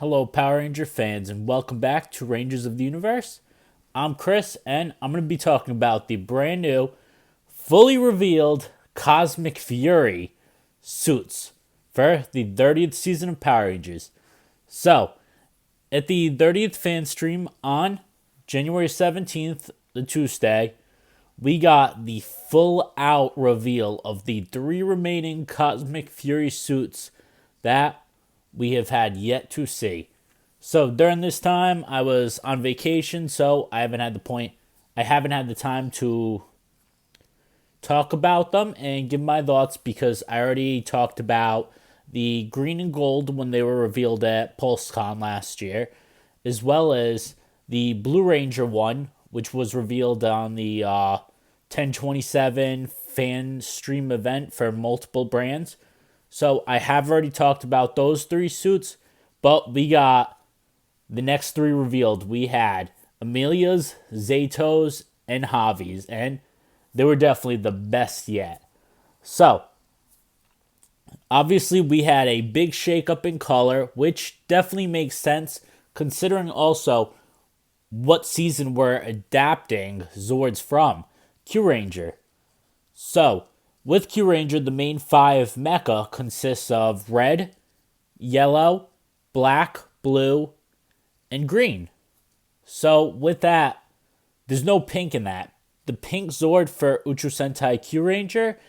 Hello, Power Ranger fans, and welcome back to Rangers of the Universe. I'm Chris, and I'm going to be talking about the brand new, fully revealed Cosmic Fury suits for the 30th season of Power Rangers. So, at the 30th FanStream on January 17th, the Tuesday, we got the full out reveal of the three remaining Cosmic Fury suits that we have had yet to see. So during this time, I was on vacation, so I haven't had the time to talk about them and give my thoughts because I already talked about the green and gold when they were revealed at PulseCon last year, as well as the Blue Ranger one, which was revealed on the 1027 fan stream event for multiple brands. So I have already talked about those three suits, but we got the next three revealed. We had Amelia's, Zayto's, and Javi's, and they were definitely the best yet. So, obviously, we had a big shakeup in color, which definitely makes sense considering also what season we're adapting Zords from. Q Ranger. So, with Q Ranger, the main five mecha consists of red, yellow, black, blue, and green. So, with that, there's no pink in that. The pink Zord for Ultra Sentai Q Ranger,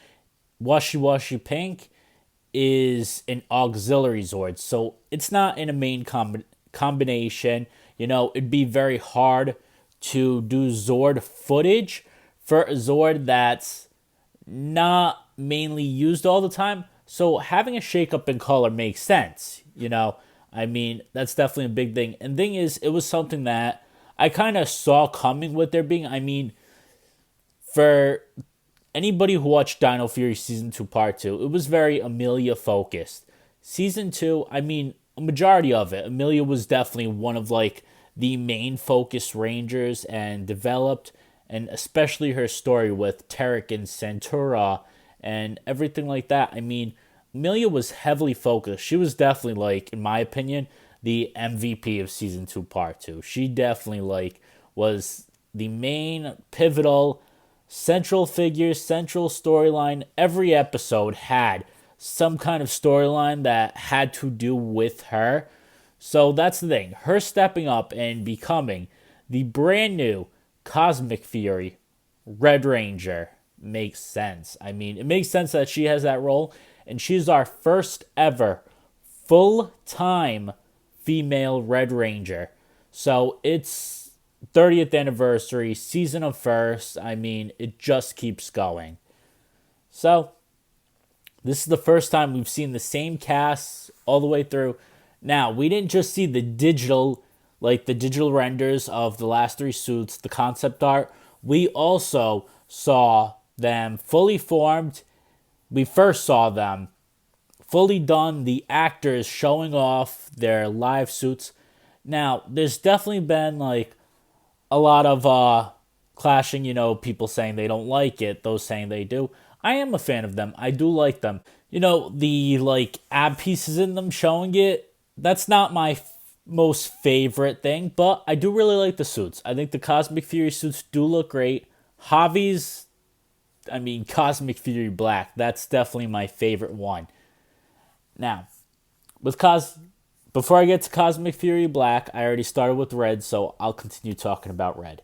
Washi Washi Pink, is an auxiliary Zord. So, it's not in a main combination. You know, it'd be very hard to do Zord footage for a Zord that's not mainly used all the time. So having a shakeup in color makes sense. That's definitely a big thing. And thing is, it was something that I kind of saw coming with there being. For anybody who watched Dino Fury Season 2 Part 2, it was very Amelia focused. Season 2, a majority of it, Amelia was definitely one of the main focus Rangers and developed, and especially her story with Tarek and Centura and everything like that. Amelia was heavily focused. She was definitely, in my opinion, the MVP of Season 2 Part 2. She definitely, was the main pivotal central figure, central storyline. Every episode had some kind of storyline that had to do with her. So that's the thing. Her stepping up and becoming the brand new Cosmic Fury Red Ranger makes sense. It makes sense that she has that role, and she's our first ever full-time female Red Ranger. So it's 30th anniversary, season of first. It just keeps going. So this is the first time we've seen the same cast all the way through. Now, we didn't just see the digital renders of the last three suits, the concept art. We also saw them fully formed. We first saw them fully done, the actors showing off their live suits. Now, there's definitely been a lot of clashing, people saying they don't like it, those saying they do. I am a fan of them. I do like them. The ab pieces in them showing it, that's not my most favorite thing, but I do really like the suits. I think the Cosmic Fury suits do look great. Javi's, Cosmic Fury Black, that's definitely my favorite one. Now, before I get to Cosmic Fury Black, I already started with Red, so I'll continue talking about Red.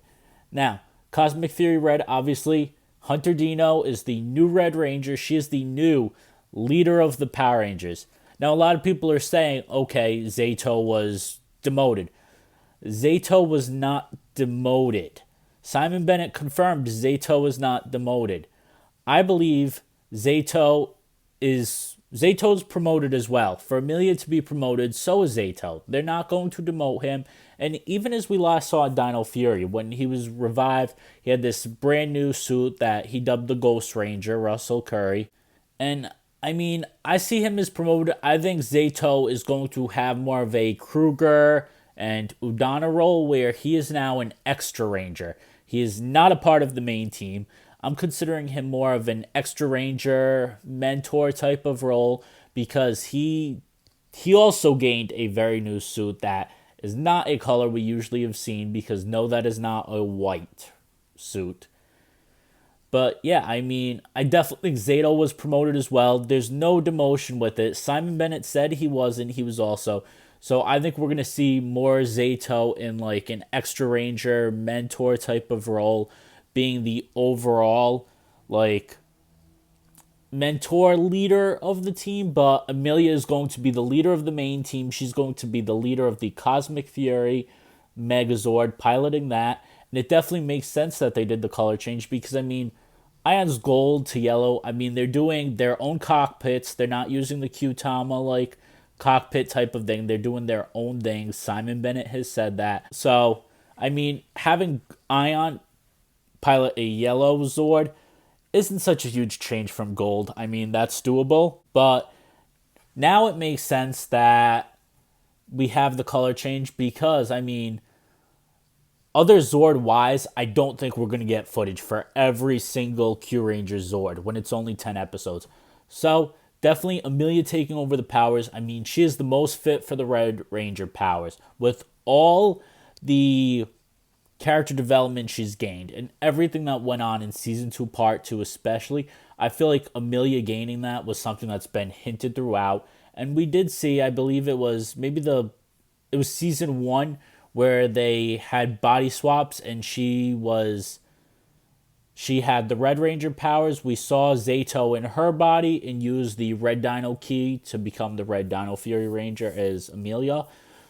Now, Cosmic Fury Red, obviously, Hunter Dino is the new Red Ranger. She is the new leader of the Power Rangers. Now, a lot of people are saying, okay, Zayto was demoted. Zayto was not demoted. Simon Bennet confirmed Zayto was not demoted. I believe Zayto's promoted as well. For Amelia to be promoted, so is Zayto. They're not going to demote him. And even as we last saw Dino Fury, when he was revived, he had this brand new suit that he dubbed the Ghost Ranger, Russell Curry. And I see him as promoted. I think Zayto is going to have more of a Kruger and Udana role where he is now an extra ranger. He is not a part of the main team. I'm considering him more of an extra ranger mentor type of role because he He also gained a very new suit that is not a color we usually have seen because no, that is not a white suit. But yeah, I mean, I definitely think Zayto was promoted as well. There's no demotion with it. Simon Bennett said he wasn't. He was also. So I think we're gonna see more Zayto in like an extra ranger mentor type of role, being the overall like mentor leader of the team. But Amelia is going to be the leader of the main team. She's going to be the leader of the Cosmic Fury Megazord, piloting that. And it definitely makes sense that they did the color change because, I mean, Ion's gold to yellow. I mean, they're doing their own cockpits. They're not using the Q-Tama, like, cockpit type of thing. They're doing their own thing. Simon Bennett has said that. So, I mean, having Ion pilot a yellow Zord isn't such a huge change from gold. I mean, that's doable. But now it makes sense that we have the color change because, I mean, other Zord wise, I don't think we're going to get footage for every single Q Ranger Zord when it's only 10 episodes. So, definitely Amelia taking over the powers. I mean, she is the most fit for the Red Ranger powers. With all the character development she's gained and everything that went on in season 2 part 2 especially, I feel like Amelia gaining that was something that's been hinted throughout, and we did see, I believe it was season 1 where they had body swaps and she had the Red Ranger powers. We saw Zayto in her body and use the Red Dino key to become the Red Dino Fury Ranger as Amelia.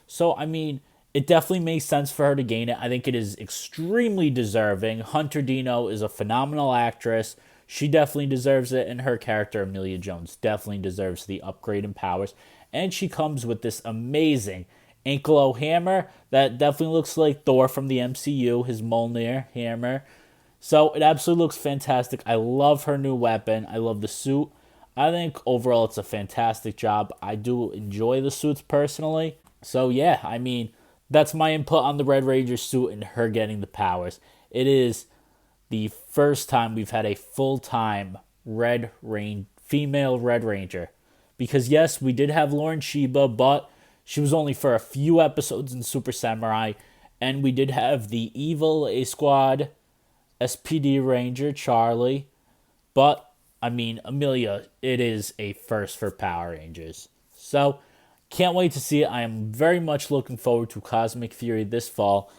So, I mean, it definitely makes sense for her to gain it. I think it is extremely deserving. Hunter Dino is a phenomenal actress. She definitely deserves it, and her character, Amelia Jones, definitely deserves the upgrade in powers. And she comes with this amazing Anklo hammer that definitely looks like Thor from the MCU, his Mjolnir hammer. So it absolutely looks fantastic. I love her new weapon. I love the suit. I think overall it's a fantastic job. I do enjoy the suits personally. So yeah, I mean, that's my input on the Red Ranger suit and her getting the powers. It is the first time we've had a full-time female Red Ranger. Because yes, we did have Lauren Sheba, but she was only for a few episodes in Super Samurai. And we did have the evil A-Squad SPD Ranger, Charlie. But, I mean, Amelia, it is a first for Power Rangers. So, can't wait to see it. I am very much looking forward to Cosmic Fury this fall.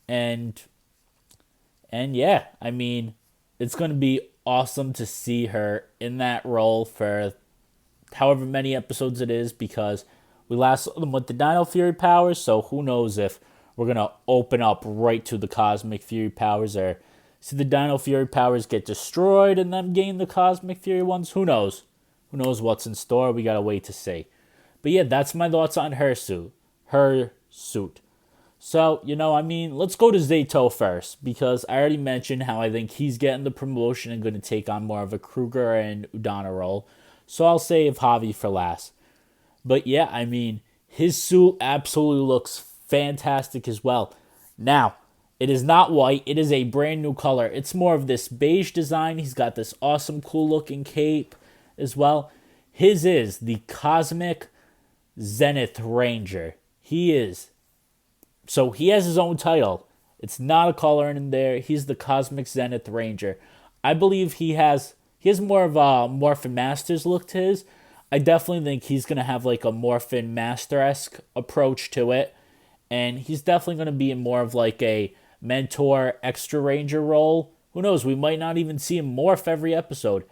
And yeah, I mean, it's going to be awesome to see her in that role for however many episodes it is, because we last saw them with the Dino Fury powers, so who knows if we're going to open up right to the Cosmic Fury powers, or see the Dino Fury powers get destroyed and then gain the Cosmic Fury ones. Who knows? Who knows what's in store? We got to wait to see. But yeah, that's my thoughts on her suit. So, I mean, let's go to Zayto first, because I already mentioned how I think he's getting the promotion and going to take on more of a Kruger and Udana role. So I'll save Javi for last. But yeah, I mean, his suit absolutely looks fantastic as well. Now, it is not white. It is a brand new color. It's more of this beige design. He's got this awesome, cool looking cape as well. His is the Cosmic Zenith Ranger. He has his own title. It's not a color in there. He's the Cosmic Zenith Ranger. I believe he has more of a Morphin Masters look to his. I definitely think he's going to have like a Morphin Master-esque approach to it. And he's definitely going to be in more of like a mentor extra ranger role. Who knows? We might not even see him morph every episode.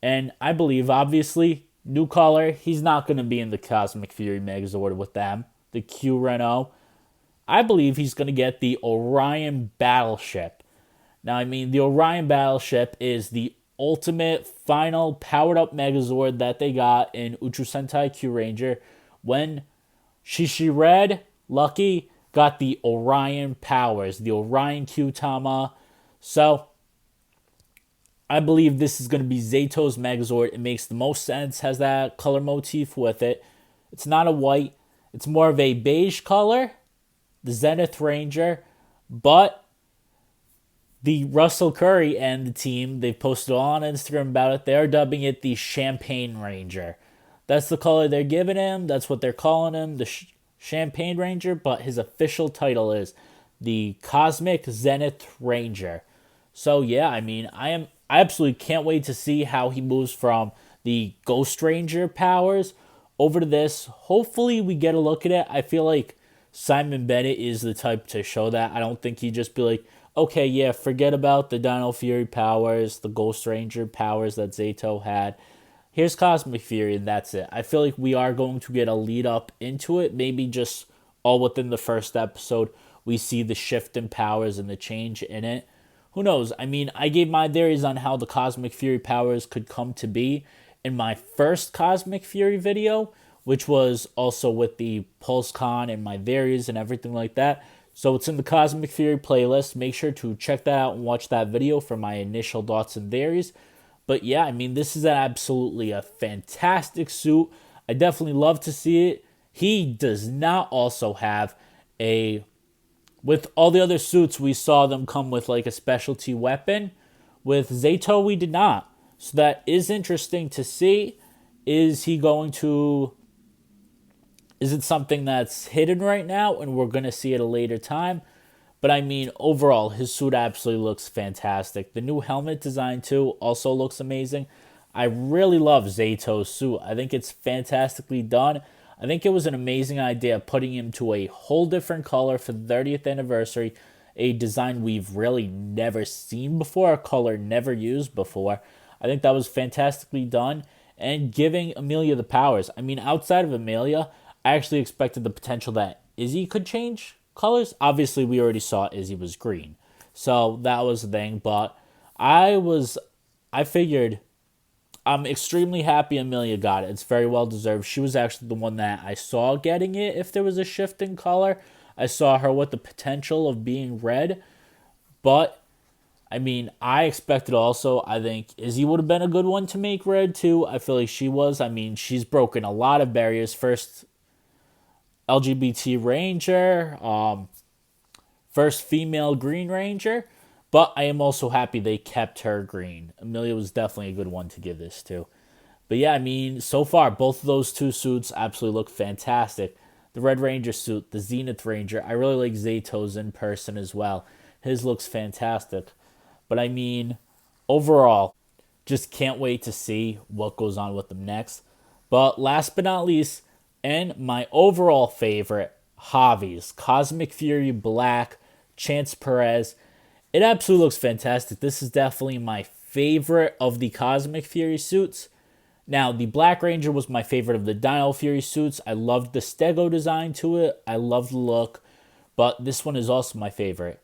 And I believe, obviously, new color, he's not going to be in the Cosmic Fury Megazord with them, the Q Reno. I believe he's going to get the Orion Battleship. Now, I mean, the Orion Battleship is the ultimate final powered up Megazord that they got in Ultra Sentai Q Ranger when Shishi Red, Lucky, got the Orion powers, the Orion Q-Tama. So, I believe this is going to be Zayto's Megazord. It makes the most sense, has that color motif with it. It's not a white, it's more of a beige color, the Zenith Ranger, but the Russell Curry and the team, they've posted all on Instagram about it. They're dubbing it the Champagne Ranger. That's the color they're giving him. That's what they're calling him, the Champagne Ranger. But his official title is the Cosmic Zenith Ranger. So yeah, I mean, I absolutely can't wait to see how he moves from the Ghost Ranger powers over to this. Hopefully, we get a look at it. I feel like Simon Bennet is the type to show that. I don't think he'd just be like, okay, yeah, forget about the Dino Fury powers, the Ghost Ranger powers that Zayto had. Here's Cosmic Fury, and that's it. I feel like we are going to get a lead up into it. Maybe just all within the first episode, we see the shift in powers and the change in it. Who knows? I mean, I gave my theories on how the Cosmic Fury powers could come to be in my first Cosmic Fury video, which was also with the PulseCon and my theories and everything like that. So it's in the Cosmic Fury playlist. Make sure to check that out and watch that video for my initial thoughts and theories. But yeah, I mean, this is absolutely a fantastic suit. I definitely love to see it. He does not also have a... With all the other suits, we saw them come with like a specialty weapon. With Zayto, we did not. So that is interesting to see. Is he going to... Is it something that's hidden right now and we're going to see at a later time? But I mean, overall, his suit absolutely looks fantastic. The new helmet design, too, also looks amazing. I really love Zayto's suit. I think it's fantastically done. I think it was an amazing idea putting him to a whole different color for the 30th anniversary, a design we've really never seen before, a color never used before. I think that was fantastically done, and giving Amelia the powers. I mean, outside of Amelia, I actually expected the potential that Izzy could change colors. Obviously, we already saw Izzy was green, so that was the thing. But I figured I'm extremely happy Amelia got it. It's very well deserved. She was actually the one that I saw getting it if there was a shift in color. I saw her with the potential of being red. But, I mean, I expected also, I think Izzy would have been a good one to make red too. I feel like she was. I mean, she's broken a lot of barriers. First LGBT Ranger, first female Green Ranger. But I am also happy they kept her green. Amelia was definitely a good one to give this to. But yeah, I mean, so far, both of those two suits absolutely look fantastic. The Red Ranger suit, the Zenith Ranger, I really like Zayto's in person as well. His looks fantastic. But I mean, overall, just can't wait to see what goes on with them next. But last but not least, and my overall favorite, Javi's Cosmic Fury Black, Chance Perez. It absolutely looks fantastic. This is definitely my favorite of the Cosmic Fury suits. Now, the Black Ranger was my favorite of the Dino Fury suits. I loved the stego design to it. I loved the look. But this one is also my favorite.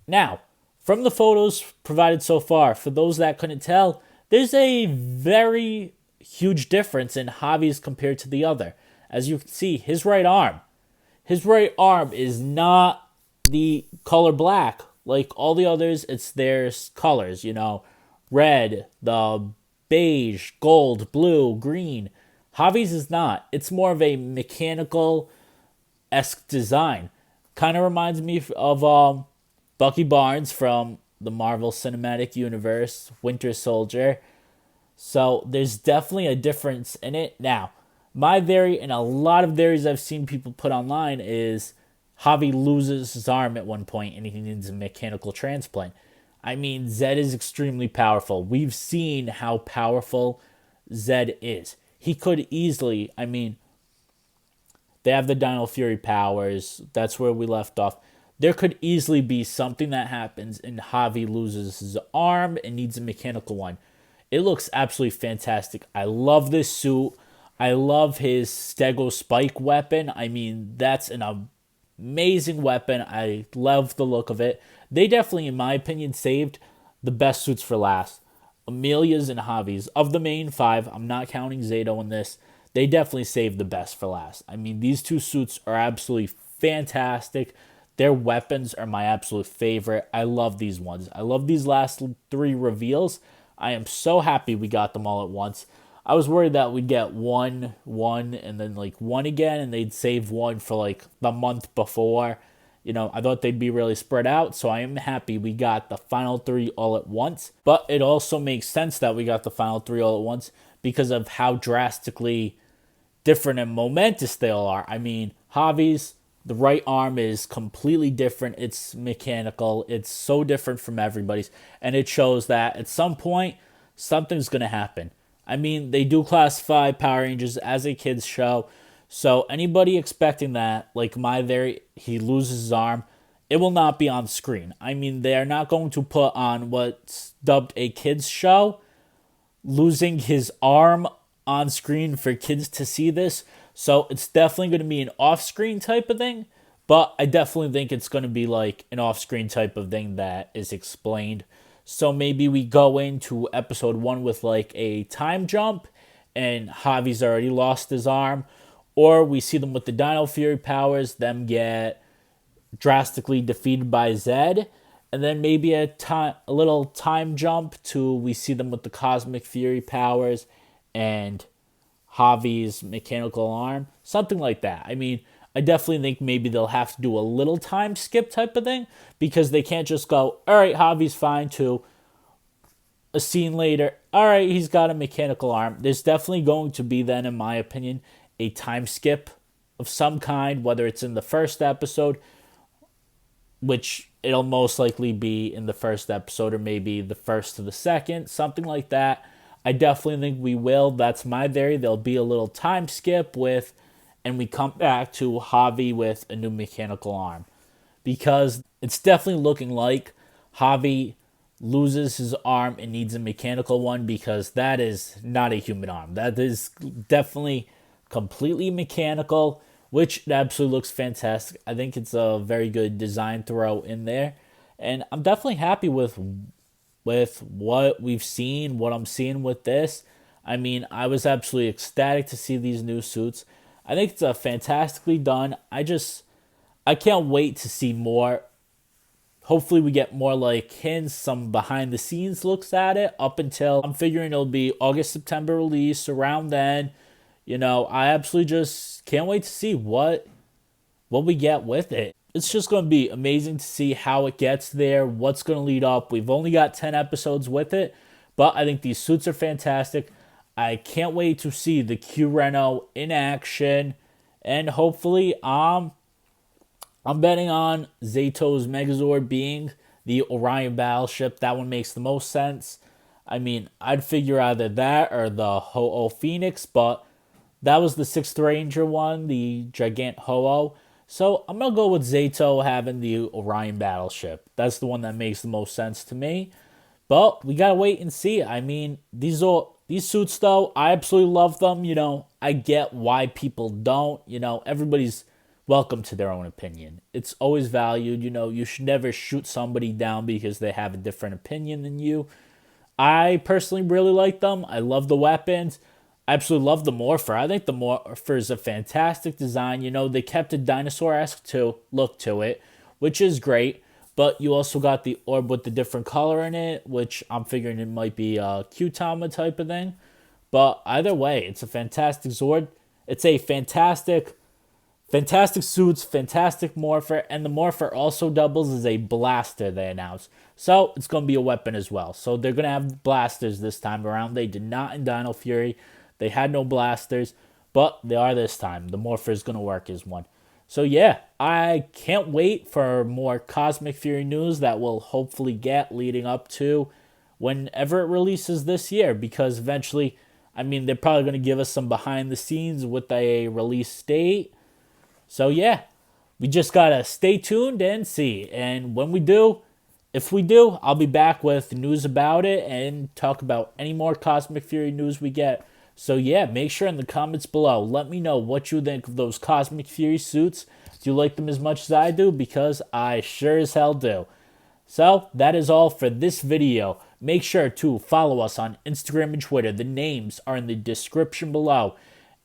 Now, from the photos provided so far, for those that couldn't tell, there's a very huge difference in Javi's compared to the other. As you can see, his right arm is not the color black. Like all the others, it's their colors, red, the beige, gold, blue, green. Javi's is not. It's more of a mechanical-esque design. Kind of reminds me of Bucky Barnes from the Marvel Cinematic Universe, Winter Soldier. So there's definitely a difference in it. Now, my theory, and a lot of theories I've seen people put online, is Javi loses his arm at one point and he needs a mechanical transplant. I mean, Zed is extremely powerful. We've seen how powerful Zed is. He could easily, they have the Dino Fury powers. That's where we left off. There could easily be something that happens and Javi loses his arm and needs a mechanical one. It looks absolutely fantastic. I love this suit. I love his stego spike weapon. I mean, that's an amazing weapon. I love the look of it. They definitely, in my opinion, saved the best suits for last. Amelia's and Javi's. Of the main five, I'm not counting Zayto in this, they definitely saved the best for last. I mean, these two suits are absolutely fantastic. Their weapons are my absolute favorite. I love these ones. I love these last three reveals. I am so happy we got them all at once. I was worried that we'd get one, and then one again, and they'd save one for the month before. I thought they'd be really spread out, so I am happy we got the final three all at once. But it also makes sense that we got the final three all at once because of how drastically different and momentous they all are. I mean, Javi's, the right arm is completely different. It's mechanical. It's so different from everybody's. And it shows that at some point, something's going to happen. I mean, they do classify Power Rangers as a kid's show. So anybody expecting that, like my there, he loses his arm, it will not be on screen. I mean, they're not going to put on what's dubbed a kid's show, losing his arm on screen for kids to see this. So it's definitely going to be an off-screen type of thing, but I definitely think it's going to be like an off-screen type of thing that is explained. So maybe we go into episode 1 with like a time jump and Javi's already lost his arm, or we see them with the Dino Fury powers, them get drastically defeated by Zed, and then maybe a little time jump to we see them with the Cosmic Fury powers and Javi's mechanical arm, something like that. I mean, I definitely think maybe they'll have to do a little time skip type of thing because they can't just go, all right, Javi's fine, to a scene later, all right, he's got a mechanical arm. There's definitely going to be then, in my opinion, a time skip of some kind, whether it's in the first episode, which it'll most likely be in the first episode, or maybe the first to the second, something like that. I definitely think we will. That's my theory. There'll be a little time skip and we come back to Javi with a new mechanical arm. Because it's definitely looking like Javi loses his arm and needs a mechanical one, because that is not a human arm. That is definitely completely mechanical, which absolutely looks fantastic. I think it's a very good design throw in there. And I'm definitely happy with what we've seen, what I'm seeing with this. I mean, I was absolutely ecstatic to see these new suits. I think it's fantastically done. I can't wait to see more. Hopefully we get more like hints, some behind the scenes looks at it up until I'm figuring it'll be August, September release around then. I absolutely just can't wait to see what we get with it. It's just going to be amazing to see how it gets there, what's going to lead up. We've only got 10 episodes with it, but I think these suits are fantastic. I can't wait to see the Q Reno in action, and hopefully I'm betting on Zayto's Megazord being the Orion battleship. That one makes the most sense. I mean, I'd figure either that or the Ho-Oh Phoenix, but that was the 6th Ranger one, the Gigant Ho-Oh. So I'm going to go with Zayto having the Orion battleship. That's the one that makes the most sense to me. But we got to wait and see. I mean, these suits, though, I absolutely love them. I get why people don't. Everybody's welcome to their own opinion. It's always valued. You should never shoot somebody down because they have a different opinion than you. I personally really like them. I love the weapons. I absolutely love the Morpher. I think the Morpher is a fantastic design. They kept a dinosaur-esque look to it, which is great. But you also got the orb with the different color in it, which I'm figuring it might be a Q-Tama type of thing. But either way, it's a fantastic Zord. It's a fantastic suits, fantastic Morpher, and the Morpher also doubles as a blaster, they announced. So it's going to be a weapon as well. So they're going to have blasters this time around. They did not in Dino Fury. They had no blasters, but they are this time. The Morpher is going to work as one. So yeah, I can't wait for more Cosmic Fury news that we'll hopefully get leading up to whenever it releases this year, because eventually, I mean, they're probably going to give us some behind the scenes with a release date. So yeah, we just got to stay tuned and see. And when we do, if we do, I'll be back with news about it and talk about any more Cosmic Fury news we get. So yeah, make sure in the comments below, let me know what you think of those Cosmic Fury suits. Do you like them as much as I do? Because I sure as hell do. So that is all for this video. Make sure to follow us on Instagram and Twitter. The names are in the description below.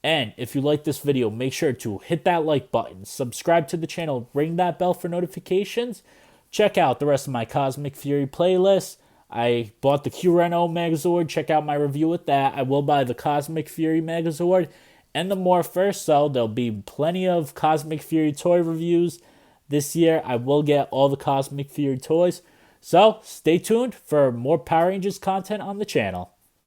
And if you like this video, make sure to hit that like button, subscribe to the channel, ring that bell for notifications. Check out the rest of my Cosmic Fury playlist. I bought the Q Reno Megazord. Check out my review with that. I will buy the Cosmic Fury Megazord and the Morpher, so there'll be plenty of Cosmic Fury toy reviews this year. I will get all the Cosmic Fury toys. So stay tuned for more Power Rangers content on the channel.